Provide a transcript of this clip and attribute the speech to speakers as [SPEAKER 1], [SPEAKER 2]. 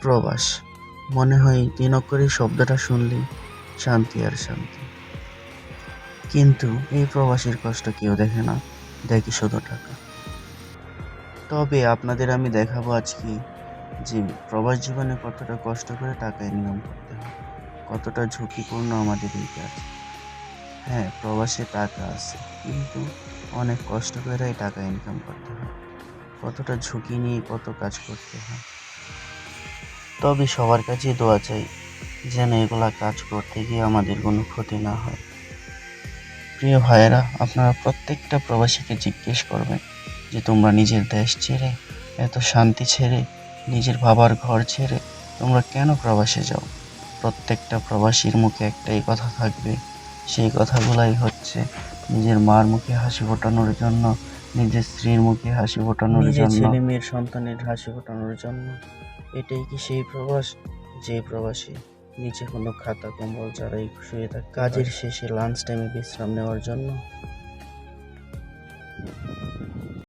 [SPEAKER 1] প্রবাস, মনে হয় ৩ অক্ষরের শব্দটা শুনলেই শান্তি আর শান্তি। কিন্তু এই প্রবাসীর কষ্ট কেউ দেখে না, দেখে শুধু টাকা। তবে আপনাদের আমি দেখাবো আজকে যে প্রবাস জীবনে কতটা কষ্ট করে টাকা ইনকাম করতে হয়, কতটা ঝুঁকিপূর্ণ আমাদের এই কাজ। হ্যাঁ, প্রবাসে টাকা আছে, কিন্তু অনেক কষ্ট করে এই টাকা ইনকাম করতে হয়, কতটা ঝুঁকি নিয়ে কত কাজ করতে হয়। তবে সবার কাছেই দোয়া চাই যেন এগুলা কাজ করতে গিয়ে আমাদের কোনো ক্ষতি না হয়। প্রিয় ভাইয়েরা, আপনারা প্রত্যেকটা প্রবাসীকে জিজ্ঞেস করবেন যে তোমরা নিজের দেশ ছেড়ে, এত শান্তি ছেড়ে, নিজের বাবার ঘর ছেড়ে তোমরা কেন প্রবাসে যাও? প্রত্যেকটা প্রবাসীর মুখে একটাই কথা থাকবে, সেই কথাগুলাই হচ্ছে নিজের মার মুখে হাসি ফোটানোর জন্য, নিজের স্ত্রীর মুখে হাসি ফোটানোর জন্য, নিজের ছেলে মেয়ের সন্তানের হাসি ফোটানোর জন্য। এটাই কি সেই প্রবাস, যে প্রবাসী নিচে কোনো খাতা কম্বল ছাড়াই শুয়ে থাকে, কাজের শেষে লাঞ্চ টাইমে বিশ্রাম নেওয়ার জন্য?